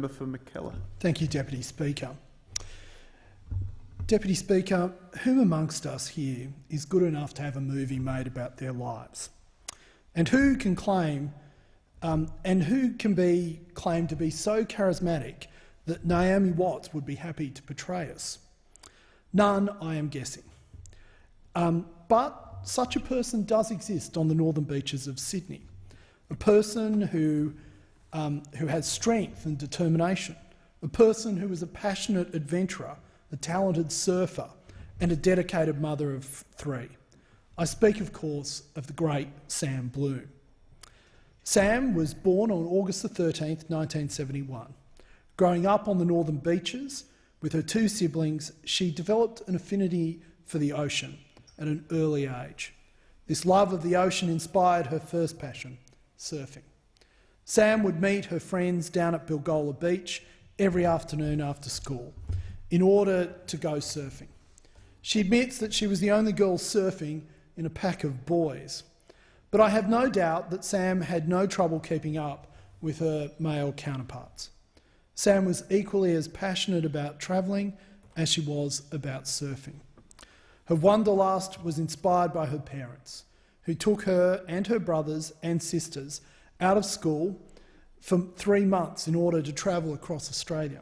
member for McKellar. Thank you, Deputy Speaker. Deputy Speaker, who amongst us here is good enough to have a movie made about their lives? And who can claim, be claimed to be so charismatic that Naomi Watts would be happy to portray us? None, I am guessing. But such a person does exist on the northern beaches of Sydney. A person who has strength and determination. A person who is a passionate adventurer, a talented surfer, and a dedicated mother of 3. I speak, of course, of the great Sam Bloom. Sam was born on August the 13th, 1971. Growing up on the northern beaches with her 2 siblings, she developed an affinity for the ocean at an early age. This love of the ocean inspired her first passion, surfing. Sam would meet her friends down at Bilgola Beach every afternoon after school in order to go surfing. She admits that she was the only girl surfing in a pack of boys, but I have no doubt that Sam had no trouble keeping up with her male counterparts. Sam was equally as passionate about travelling as she was about surfing. Her wanderlust was inspired by her parents, who took her and her brothers and sisters out of school for 3 months in order to travel across Australia.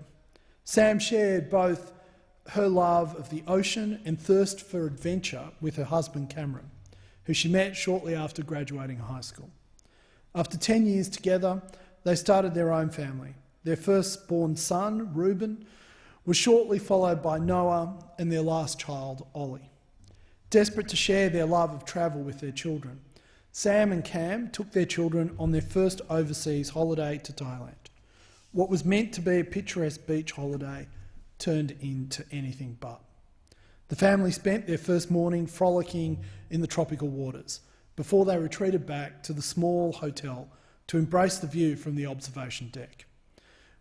Sam shared both her love of the ocean and thirst for adventure with her husband Cameron, who she met shortly after graduating high school. After 10 years together, they started their own family. Their firstborn son, Reuben, was shortly followed by Noah and their last child, Ollie. Desperate to share their love of travel with their children, Sam and Cam took their children on their first overseas holiday to Thailand. What was meant to be a picturesque beach holiday turned into anything but. The family spent their first morning frolicking in the tropical waters before they retreated back to the small hotel to embrace the view from the observation deck,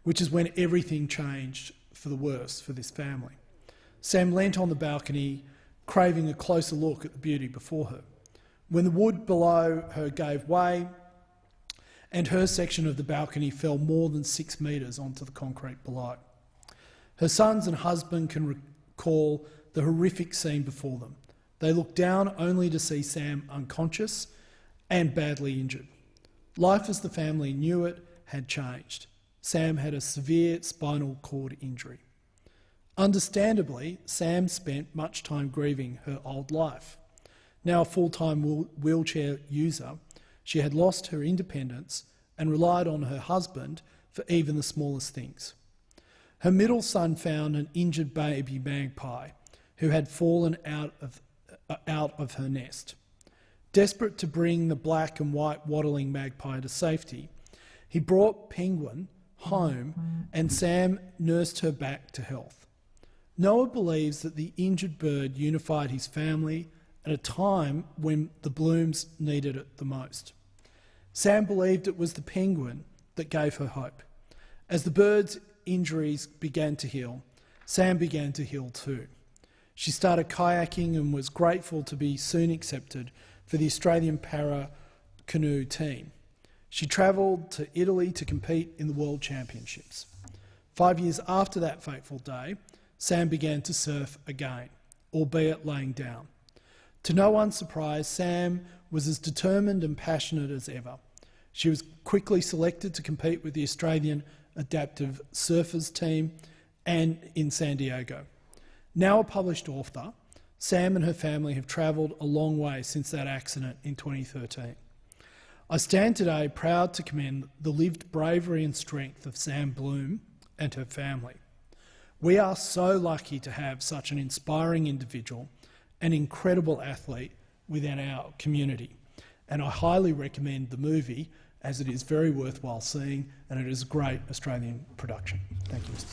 which is when everything changed for the worse for this family. Sam leant on the balcony, craving a closer look at the beauty before her, when the wood below her gave way and her section of the balcony fell more than 6 metres onto the concrete below. Her sons and husband can recall the horrific scene before them. They looked down only to see Sam unconscious and badly injured. Life as the family knew it had changed. Sam had a severe spinal cord injury. Understandably, Sam spent much time grieving her old life. Now a full-time wheelchair user, she had lost her independence and relied on her husband for even the smallest things. Her middle son found an injured baby magpie who had fallen out of her nest. Desperate to bring the black and white waddling magpie to safety, he brought Penguin home and Sam nursed her back to health. Noah believes that the injured bird unified his family at a time when the Blooms needed it the most. Sam believed it was the penguin that gave her hope. As the bird's injuries began to heal, Sam began to heal too. She started kayaking and was grateful to be soon accepted for the Australian para canoe team. She travelled to Italy to compete in the World Championships. 5 years after that fateful day, Sam began to surf again, albeit laying down. To no one's surprise, Sam was as determined and passionate as ever. She was quickly selected to compete with the Australian Adaptive Surfers team and in San Diego. Now a published author, Sam and her family have travelled a long way since that accident in 2013. I stand today proud to commend the lived bravery and strength of Sam Bloom and her family. We are so lucky to have such an inspiring individual, an incredible athlete within our community, and I highly recommend the movie as it is very worthwhile seeing and it is a great Australian production. Thank you, Mr.